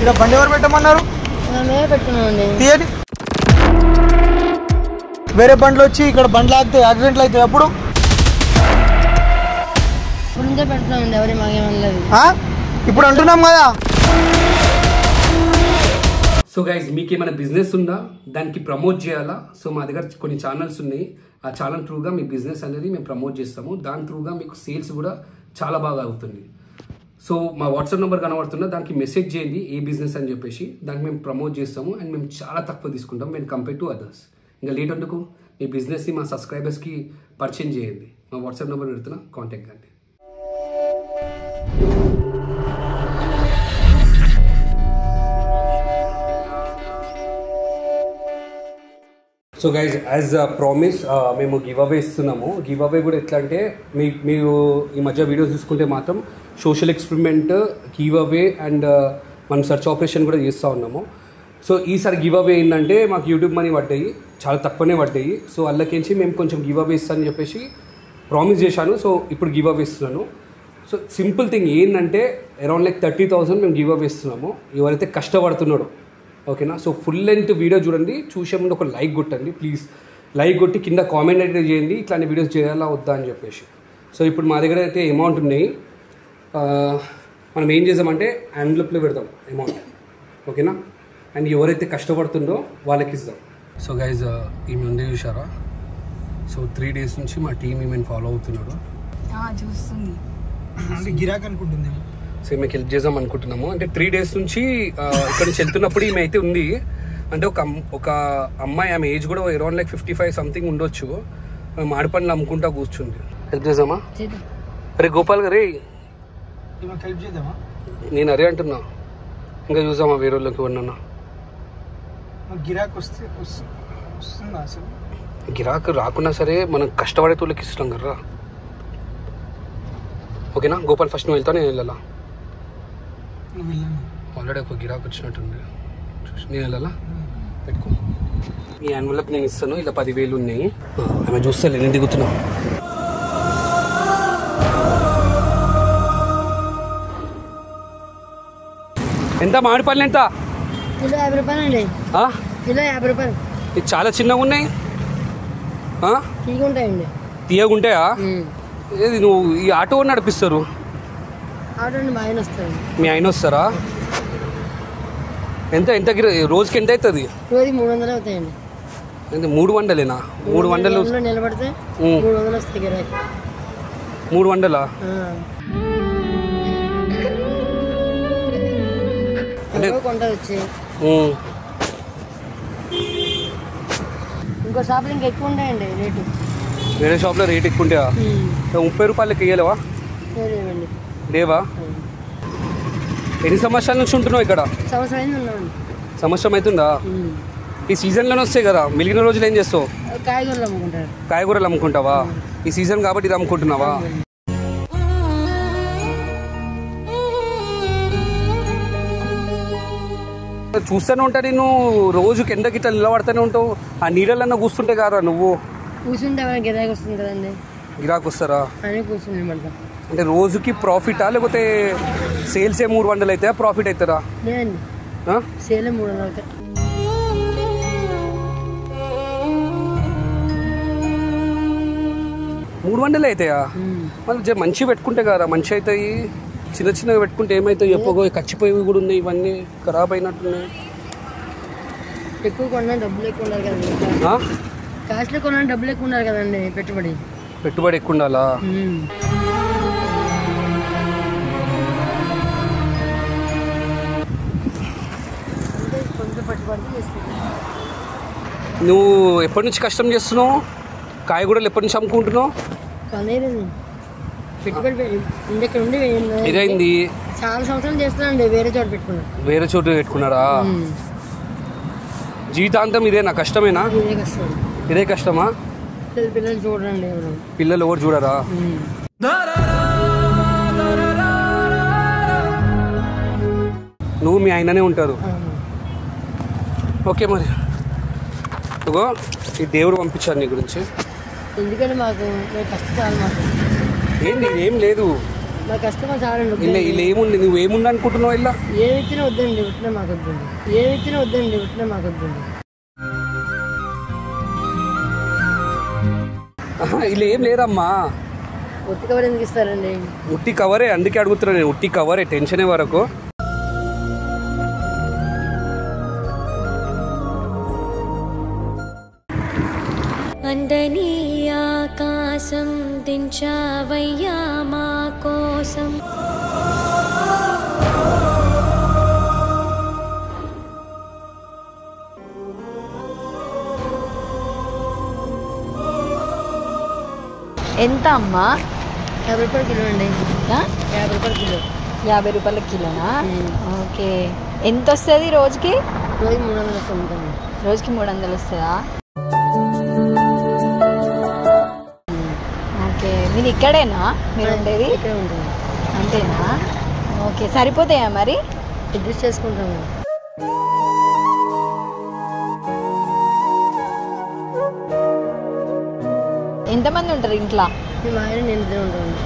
ఇక్కడ బండి ఎవరు పెట్టమన్నారు? తీయండి. వేరే బండ్లు వచ్చి ఇక్కడ బండ్లు ఆగితే యాక్సిడెంట్లు అయితే ఎప్పుడు? ఇప్పుడు అంటున్నాం కదా. సో గైజ్, మీకు ఏమైనా బిజినెస్ ఉందా, దానికి ప్రమోట్ చేయాలా? సో మా దగ్గర కొన్ని ఛానల్స్ ఉన్నాయి. ఆ ఛానల్ త్రూగా మీ బిజినెస్ అనేది మేము ప్రమోట్ చేస్తాము. దాని త్రూగా మీకు సేల్స్ కూడా చాలా బాగా అవుతుంది. సో మా వాట్సాప్ నెంబర్ కనబడుతున్నా, దానికి మెసేజ్ చేయండి ఏ బిజినెస్ అని చెప్పేసి. దానికి మేము ప్రమోట్ చేస్తాము అండ్ మేము చాలా తక్కువ తీసుకుంటాం వెన్ కంపేర్ టు అదర్స్. ఇంకా లేట్ అందుకు మీ బిజినెస్ని మా సబ్స్క్రైబర్స్కి పరిచయం చేయండి. మా వాట్సాప్ నెంబర్ పెడుతున్నా, కాంటాక్ట్ కండి. సో గైజ్, యాజ్ ప్రామిస్ మేము గివ్ అవే ఇస్తున్నాము. గివ్ అవే కూడా ఎట్లా అంటే, మీరు ఈ మధ్య వీడియోస్ చూసుకుంటే మాత్రం social experiment, give away and మనం సర్చ్ ఆపరేషన్ కూడా చేస్తూ ఉన్నాము. సో ఈసారి గివ్ అవే ఏంటంటే, మాకు యూట్యూబ్ మనీ పడ్డాయి, చాలా తక్కువనే పడ్డాయి. సో అందులోకించి మేము కొంచెం గివ్ అవే ఇస్తానని చెప్పేసి ప్రామిస్ చేశాను. సో ఇప్పుడు గివ్ అవే ఇస్తున్నాను. సో సింపుల్ థింగ్ ఏంటంటే, అరౌండ్ లైక్ 30,000 మేము గివ్ అవే ఇస్తున్నాము. ఎవరైతే కష్టపడుతున్నాడో, ఓకేనా? సో ఫుల్ లెంత్ వీడియో చూడండి. చూసే ముందు ఒక లైక్ కొట్టండి ప్లీజ్. లైక్ కొట్టి కింద కామెంట్ అయితే చేయండి, ఇట్లాంటి వీడియోస్ చేయాలా వద్దా అని చెప్పేసి. సో ఇప్పుడు మా దగ్గర అయితే అమౌంట్ ఉన్నాయి. మనం ఏం చేద్దామంటే ఎన్వలప్లో పెడతాం అమౌంట్, ఓకేనా? అండ్ ఎవరైతే కష్టపడుతుందో వాళ్ళకి ఇద్దాం. సో గైజ్, ఈమె ఉండే చూసారా? సో 3 days నుంచి మా టీం ఈమెను ఫాలో అవుతున్నాడు. చూస్తుంది, గిరాక్ అనుకుంటుంది. సో ఈమెకి హెల్ప్ చేద్దాం అనుకుంటున్నాము. అంటే 3 days నుంచి ఇక్కడ నుంచి వెళ్తున్నప్పుడు ఈమె అయితే ఉంది. అంటే ఒక అమ్మాయి, ఆమె ఏజ్ కూడా అరౌండ్ లైక్ 55 సంథింగ్ ఉండొచ్చు. మాడి పనులు అమ్ముకుంటా కూర్చుంది. హెల్ప్ చేద్దామా? అరే గోపాల్ గారే, హెల్ప్ చేద్దామా? నేను అరే అంటున్నా. ఇంకా చూసామా వేరే వాళ్ళకి ఎవరినన్నా? గిరాక్ వస్తుందా అసలు? గిరాక్ రాకున్నా సరే మనం కష్టపడే వాళ్ళకి ఇస్తున్నాం కదా. ఓకేనా గోపాల్, ఫస్ట్ నువ్వు వెళ్తావు, నేను వెళ్ళాలా? ఆల్రెడీ ఒక గిరాక్ వచ్చినట్టుంది. నేను వెళ్ళాలా? పెట్టుకో. ఈ ఎన్వలప్ నేను ఇస్తాను. ఇలా 10,000 ఉన్నాయి. ఆమె చూస్తా, నేను దిగుతున్నా. ఎంత మామిడి పళ్ళు ఎంత? కిలో 50 రూపాయలు అండి. కిలో 50 రూపాయలు. ఇది చాలా చిన్నగా ఉన్నాయి. తీగుంటాయండి. తీయగుంటాయా? ఏది నువ్వు ఈ ఆటో నడిపిస్తారు? ఆటో మా ఆయన వస్తారు. మీ ఆయన వస్తారా? ఎంత ఎంత రోజుకి ఎంత అవుతుంది? రోజుకి 300 అవుతాయండి. 300 300 నిలబడితే 300 వస్తాయి గిరాకీ. 300 అంటే కొంట వచ్చి ఇంకో షాప్లో ఇంకా ఎక్కువ ఉంటాయండి రేటు. వేరే షాప్లో రేట్ ఎక్కువ ఉంటాయా? 30 రూపాయలకి ఇయ్యలేవా? లేవా? ఎన్ని సంవత్సరాల నుంచి ఉంటున్నావు ఇక్కడ? సంవత్సరం అవుతుందా? ఈ సీజన్లోనే వస్తాయి కదా, మిగిలిన రోజులు ఏం చేస్తావు? కాయగూరలు అమ్ముకుంటావా? ఈ సీజన్ కాబట్టి ఇది అమ్ముకుంటున్నావా? చూస్తూనే ఉంటా నేను, రోజుకి ఎండకి ఇట్లా నిలబడుతూనే ఉంటావు. ఆ నీళ్ళన్నా కూర్చుంటే కారా నువ్వు? కూర్చుంటే గిరాకీ వస్తుంది కదండి. గిరాకీ వస్తారా? కూర్చుని అంటే రోజుకి ప్రాఫిటా, లేకపోతే సేల్స్ 300 అయితే ప్రాఫిట్ అవుతారా? లేదండి, సేల్ 300 అవుతాయి. $300 అవుతాయా? మళ్ళీ మంచిగా పెట్టుకుంటే కదా మంచి అవుతాయి. చిన్న చిన్నగా పెట్టుకుంటే ఏమవుతాయి చెప్పగో? కచ్చిపోయి కూడా ఉన్నాయి, ఇవన్నీ ఖరాబ్ అయినట్టున్నాయి. ఎక్కువ కొన్నా డబ్బులు ఎక్కువ ఉండాలి కదండి. కాస్ట్లీ కొన్నా డబ్బులు ఎక్కువ ఉండాలి కదండి. పెట్టుబడి ఎక్కువ ఉండాలా? నువ్వు ఎప్పటి నుంచి కష్టం చేస్తున్నావు? కాయగూరలు ఎప్పటి నుంచి అమ్ముకుంటున్నావు? ఇదైంది చాలా సంవత్సరాలు చేస్తున్నాండి. వేరే చోటు పెట్టుకున్నారా? జీవితాంతం ఇదేనా? కష్టమేనా? ఇదే కష్టమా? పిల్లలు చూడండి, పిల్లలు ఎవరు చూడరా? నువ్వు మీ ఆయననే ఉంటారు. ఓకే, మరి ఇగో ఈ దేవుడు పంపించారు నీ గురించి. ఎందుకంటే మాకు కష్టం. ఏంది ఏం లేదు, మా కష్టమా చాలండి. ఇలా ఏముంది, నువ్వు ఏముంది అనుకుంటున్నావు? ఇలా ఏమి ఇచ్చినా వద్దండి, ఉట్టినా మాకు వద్దండి. ఏమి ఇచ్చినా వద్దండి, ఉట్టినా మాకు వద్దండి. ఇలా ఏం లేదమ్మా. ఉట్టి కవర్ ఎందుకు ఇస్తారండి? ఉట్టి కవరే, అందుకే అడుగుతున్నా నేను. ఉట్టి కవరే, టెన్షనే వరకు. అందని ఆకాశం దించావయ్యా మా కోసం. ఎంత అమ్మా? 50 రూపాయల కిలో అండి. 50 రూపాయల కిలో. 50 రూపాయల కిలోనా? ఓకే. ఎంత వస్తుంది రోజుకి? రోజుకి 300 వస్తుంది. రోజుకి 300 వస్తుందా? ఓకే. మీరు ఇక్కడేనా మీరు ఉండేది? ఇక్కడే ఉంటుంది. అంతేనా? ఓకే. సరిపోతాయా మరి? అడ్జస్ట్ చేసుకుంటాము. ఎంతమంది ఉంటారు ఇంట్లో? మేము ఆయన నేను ఇద్దరు ఉంటామండి.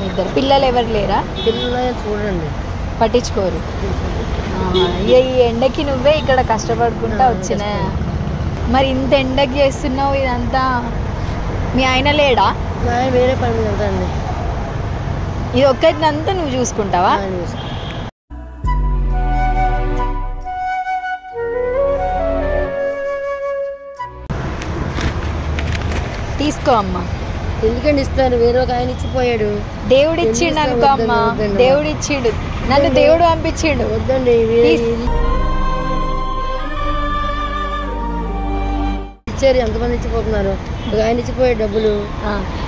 ఇద్దరు. పిల్లలు ఎవరు లేరా? పిల్లలు చూడండి, పట్టించుకోరు. ఈ ఎండకి నువ్వే ఇక్కడ కష్టపడుకుంటా వచ్చినా. మరి ఇంత ఎండకి చేస్తున్నావు ఇదంతా, మీ ఆయన లేడా? మా ఆయన వేరే పని మీద వెళ్తాండి. ఇది ఒక్కటినంతా నువ్వు చూసుకుంటావా? ఆయన చూసుకుంటాం. తీసుకో అమ్మా. ఎందుకండి ఇస్తారు? వేరే ఒక ఆయన ఇచ్చిపోయాడు. దేవుడు ఇచ్చిండు అనుకో అమ్మా. దేవుడు ఇచ్చిండు, నన్ను దేవుడు పంపించిండు. వద్దండి. ఇచ్చారు, ఎంతమంది ఇచ్చిపోతున్నారు. ఒక ఆయన ఇచ్చిపోయాడు డబ్బులు.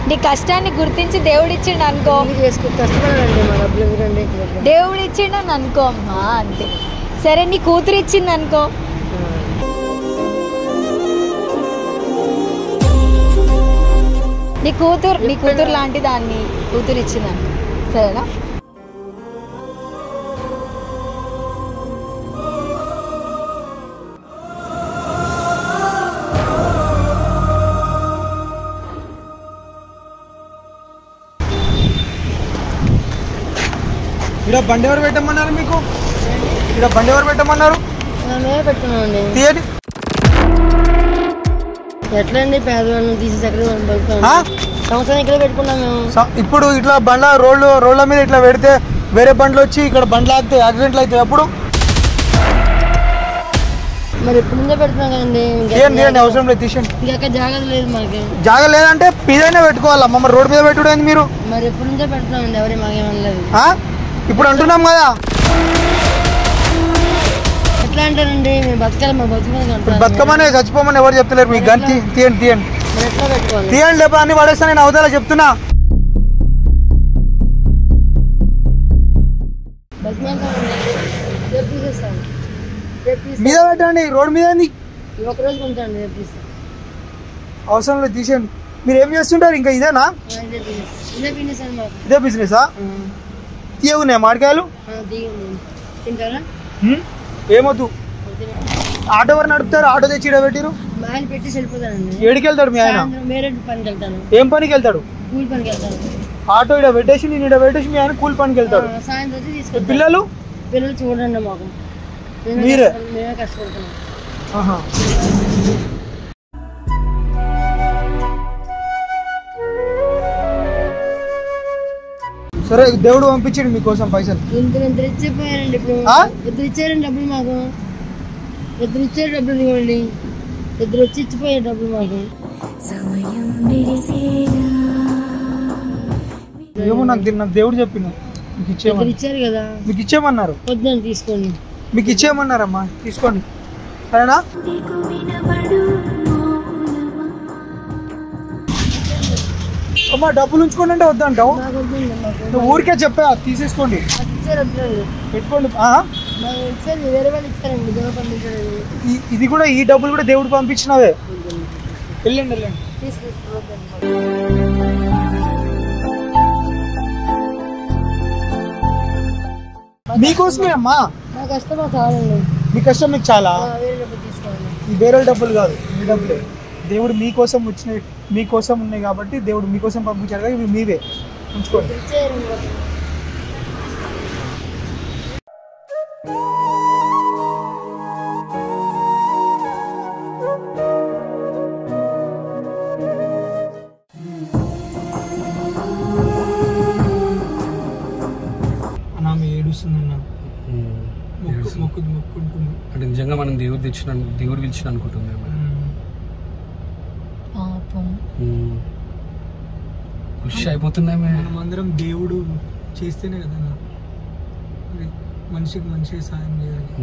నీ కష్టాన్ని గుర్తించి దేవుడు ఇచ్చిండు అనుకో. కష్టపడాలండి, మా డబ్బులు ఎందుకండి? దేవుడు ఇచ్చిండని అనుకో అమ్మా, అంతే. సరే, నీ కూతురు ఇచ్చింది అనుకో. నీ కూతురు లాంటి దాన్ని కూతురు ఇచ్చిందని, సరేనా? ఇక్కడ బండి ఎవరు పెట్టమన్నారు మీకు? ఇక్కడ బండి ఎవరు పెట్టమన్నారు? మేమే పెట్టుకున్నామండి. తీయండి. ఎట్లా అండి? పేదవాళ్ళని తీసి ఎక్కడ సంవత్సరం ఇక్కడే పెట్టుకున్నాం మేము. ఇప్పుడు ఇట్లా రోడ్ల మీద ఇట్లా పెడితే వేరే బండ్లు వచ్చి ఇక్కడ బండ్లు ఆగితే యాక్సిడెంట్లు అవుతాయి. అప్పుడు మరి ఎప్పుడు నుంచో పెడుతున్నాం కదండి. అవసరం లేదు, తీసేయండి. ఇంకా జాగ్రత్త లేదు మనకి. జాగా లేదంటే మీదైనా పెట్టుకోవాలమ్మా. మరి రోడ్డు మీద పెట్టుకోండి మీరు. మరి ఎప్పుడు నుంచో పెడుతున్నామండి, ఎవరి మాకేమనలేదు. ఇప్పుడు అంటున్నాం కదా. ఎట్లా అంటారండి? మేము బతకాలి, మా బతుకమనే చచ్చిపోమని ఎవరు చెప్తలేరు. మీకు గన్ తీయండి. ఎట్లా పెట్టుకోవాలి? తీయండి, లేకపోతే అన్ని పడేస్తా. నేను అవతల చెప్తున్నా. మీద పెట్టండి, రోడ్డు మీద. ఒకరోజు ఉంటాండి, రేపు తీస్తాం. అవసరం లేదు, తీసేయండి. మీరు ఏం చేస్తుంటారు? ఇంకా ఇదేనా? ఇదే బిజినెసా? తీయగున్నాయి మామిడికాయలు? తింటారా? ఏమొద్దు. ఆటో ఎవరు నడుపుతారు? ఆటో తెచ్చి ఇక్కడ పెట్టిరు. ఆయన పెట్టి వెళ్ళిపోతానండి. ఏడికి వెళ్తాడు మీ ఆయన? వేరే పనికి వెళ్తాను. ఏం పనికి వెళ్తాడు? కూలి పనికి వెళ్తాను. ఆటో ఇక్కడ పెట్టేసి నేను ఇక్కడ పెట్టేసి మీ ఆయన కూలి పనికి వెళ్తాడు. సాయంత్రం వచ్చి తీసుకుంటాను. పిల్లలు చూడండి, మాకు మీరే మేమే కష్టపడుతున్నాం. సరే, దేవుడు పంపించాడు మీకోసం పైసలు. ఇద్దరు ఇచ్చిపోయారండి. ఇప్పుడు ఇద్దరు ఇచ్చారండి డబ్బులు మాకు. ఇద్దరు ఇచ్చారు డబ్బులు, ఇవ్వండి. ఇద్దరు వచ్చి ఇచ్చిపోయారు డబ్బులు మాకు. ఏమో నాకు దేవుడు చెప్పిన మీకు ఇచ్చారు కదా. మీకు ఇచ్చేయమన్నారు. వద్దండి, తీసుకోండి. మీకు ఇచ్చేయమన్నారమ్మా, తీసుకోండి. సరేనా? అమ్మా, డబ్బులు ఉంచుకోండి అంటే వద్దంటావు. నువ్వు ఊరికే చెప్పా, తీసేసుకోండి, పెట్టుకోండి. ఇది కూడా, ఈ డబ్బులు కూడా దేవుడు పంపించినవే. వెళ్ళండి. మీకోసమే అమ్మా. మీ కష్టం మీకు చాలా. ఈ వేరే డబ్బులు కాదు, మీ డబ్బులే. దేవుడు మీకోసం వచ్చినాయి, మీకోసం ఉన్నాయి కాబట్టి దేవుడు మీకోసం పంపించారు కదా. ఇవి మీవే, ఉంచుకోండి. ఆమె ఏడుస్తుందన్న, మొక్కుంటుంది. అంటే నిజంగా మనం దేవుడు పిలిచిన అనుకుంటుంది. పాపం ఖుషి అయిపోతున్నాయి. మనం అందరం దేవుడు చేస్తేనే కదన్నా మనిషికి మంచిగా సాయం చేయాలి.